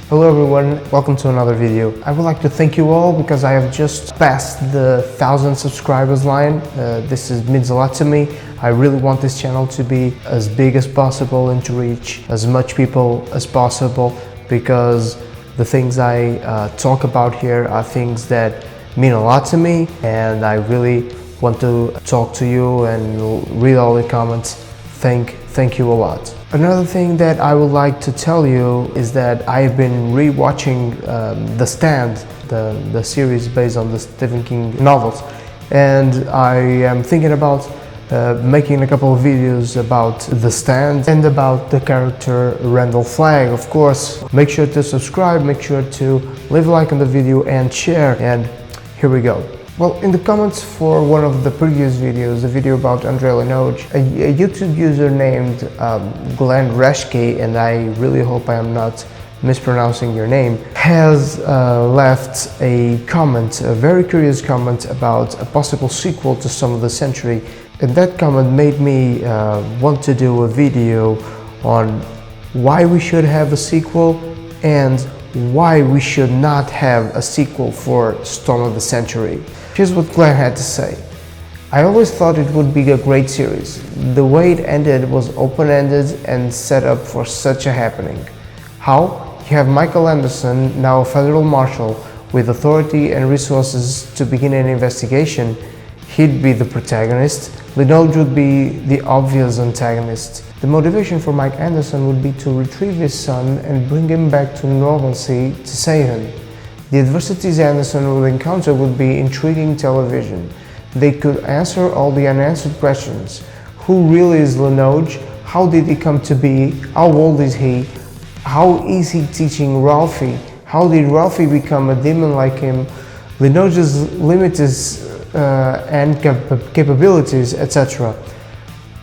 Hello everyone, welcome to another video. I would like to thank you all because I have just passed the 1,000 subscribers line. This means a lot to me. I really want this channel to be as big as possible and to reach as much people as possible, because the things I talk about here are things that mean a lot to me, and I really want to talk to you and read all the comments. Thank you a lot. Another thing that I would like to tell you is that I've been re-watching The Stand, the series based on the Stephen King novels, and I am thinking about making a couple of videos about The Stand and about the character Randall Flagg. Of course, make sure to subscribe, make sure to leave a like on the video and share, and here we go. Well, in the comments for one of the previous videos, the video about Andrei Linoge, a YouTube user named Glenn Reschke, and I really hope I am not mispronouncing your name, has left a comment, a very curious comment about a possible sequel to Stone of the Century. And that comment made me want to do a video on why we should have a sequel and why we should not have a sequel for Stone of the Century. Here's what Glenn had to say. I always thought it would be a great series. The way it ended was open-ended and set up for such a happening. How? You have Michael Anderson, now a federal marshal, with authority and resources to begin an investigation. He'd be the protagonist. Linoge would be the obvious antagonist. The motivation for Mike Anderson would be to retrieve his son and bring him back to normalcy, to save him. The adversities Anderson would encounter would be intriguing television. They could answer all the unanswered questions. Who really is Linoge? How did he come to be? How old is he? How is he teaching Ralphie? How did Ralphie become a demon like him? Linoge's limits and capabilities, etc.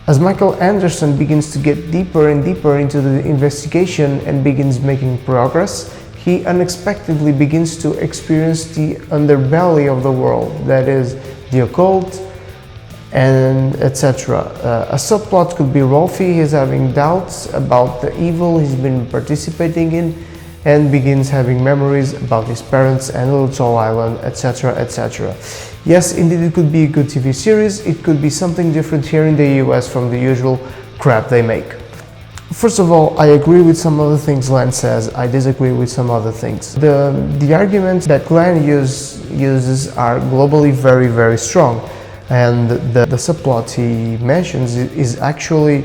As Michael Anderson begins to get deeper and deeper into the investigation and begins making progress, he unexpectedly begins to experience the underbelly of the world, that is, the occult, and etc. A subplot could be Ralphie is having doubts about the evil he's been participating in and begins having memories about his parents and Little Tall Island, etc, etc. Yes, indeed, it could be a good TV series. It could be something different here in the US from the usual crap they make. First of all, I agree with some of the things Glenn says. I disagree with some other things. The arguments that Glenn uses are globally very strong, and the subplot he mentions is actually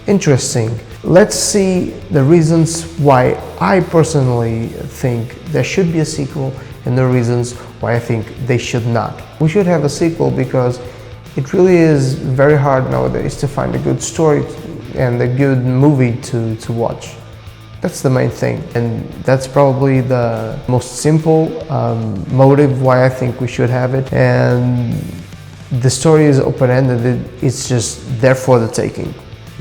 interesting. Let's see the reasons why I personally think there should be a sequel and the reasons why I think they should not. We should have a sequel because it really is very hard nowadays to find a good story and a good movie to watch. That's the main thing, and that's probably the most simple motive why I think we should have it. And the story is open-ended, it's just there for the taking.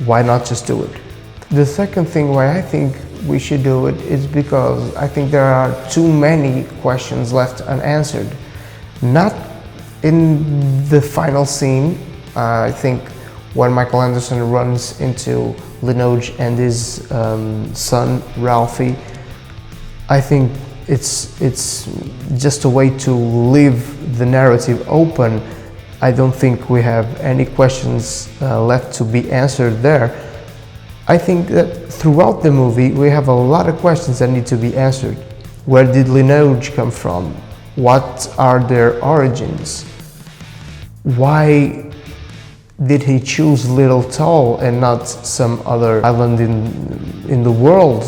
Why not just do it? The second thing why I think we should do it is because I think there are too many questions left unanswered. Not in the final scene. I think when Michael Anderson runs into Linoge and his son Ralphie, I think it's just a way to leave the narrative open. I don't think we have any questions left to be answered there. I think that throughout the movie we have a lot of questions that need to be answered. Where did Linoge come from? What are their origins? Why did he choose Little Tall and not some other island in the world?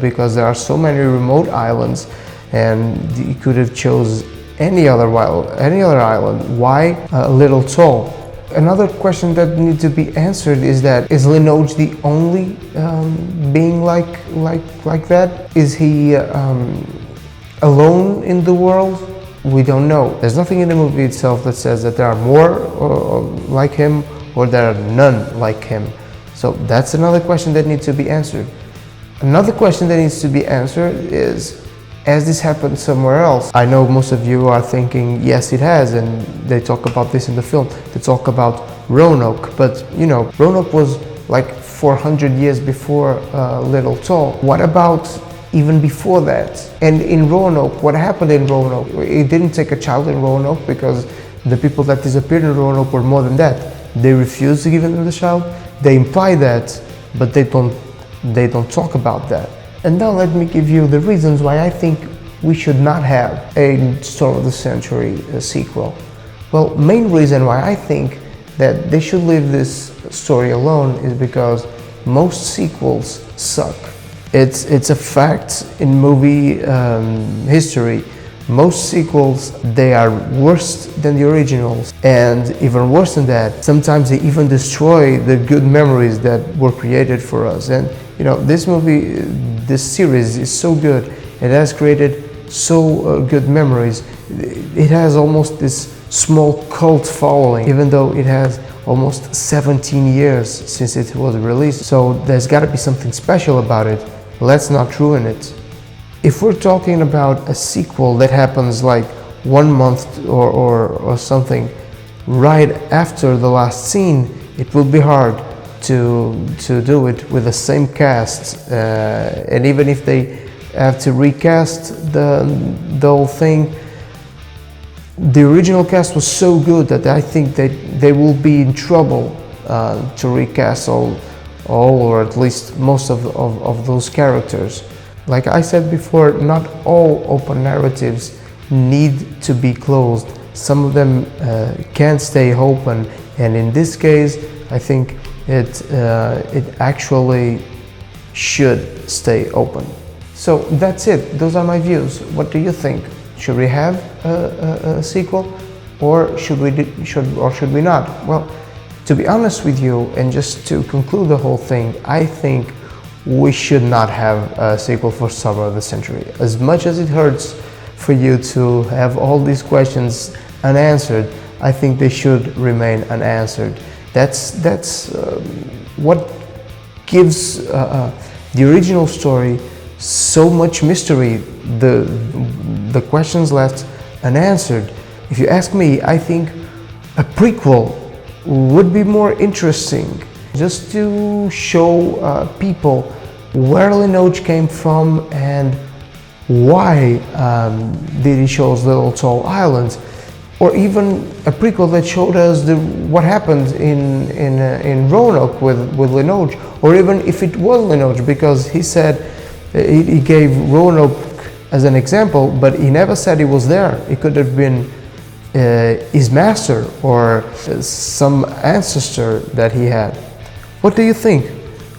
Because there are so many remote islands, and he could have chose any other island. Why Little Tall? Another question that needs to be answered is that, is Linoge the only being like that? Is he alone in the world? We don't know. There's nothing in the movie itself that says that there are more like him or there are none like him. So that's another question that needs to be answered. Another question that needs to be answered is, has this happened somewhere else? I know most of you are thinking, yes, it has, and they talk about this in the film. They talk about Roanoke, but you know, Roanoke was like 400 years before Little Tall. What about even before that. And in Roanoke, what happened in Roanoke, it didn't take a child in Roanoke because the people that disappeared in Roanoke were more than that. They refused to give them the child. They imply that, but they don't talk about that. And now let me give you the reasons why I think we should not have a Storm of the Century sequel. Well, main reason why I think that they should leave this story alone is because most sequels suck. It's a fact in movie history. Most sequels, they are worse than the originals, and even worse than that, sometimes they even destroy the good memories that were created for us. And you know, this series is so good. It has created so good memories. It has almost this small cult following, even though it has almost 17 years since it was released. So there's got to be something special about it. Let's not ruin it. If we're talking about a sequel that happens like 1 month or something right after the last scene, it will be hard to do it with the same cast, and even if they have to recast the whole thing, the original cast was so good that I think that they will be in trouble to recast all or at least most of those characters. Like I said before, not all open narratives need to be closed. Some of them can stay open, and in this case, I think it actually should stay open. So that's it. Those are my views. What do you think? Should we have a sequel, or should we not? Well, to be honest with you, and just to conclude the whole thing, I think we should not have a sequel for Storm of the Century. As much as it hurts for you to have all these questions unanswered, I think they should remain unanswered. That's what gives the original story so much mystery. The questions left unanswered. If you ask me, I think a prequel would be more interesting, just to show people where Linoge came from and why did he chose Little Tall Island, or even a prequel that showed us what happened in Roanoke with Linoge, or even if it was Linoge, because he said he gave Roanoke as an example, but he never said he was there. It could have been his master or some ancestor that he had. What do you think?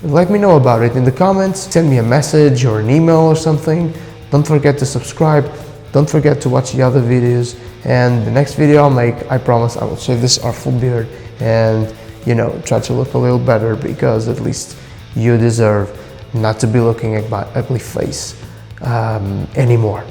Let me know about it in the comments. Send me a message or an email or something. Don't forget to subscribe. Don't forget to watch the other videos. And the next video I'll make, I promise I will shave this artful beard and, you know, try to look a little better, because at least you deserve not to be looking at my ugly face anymore.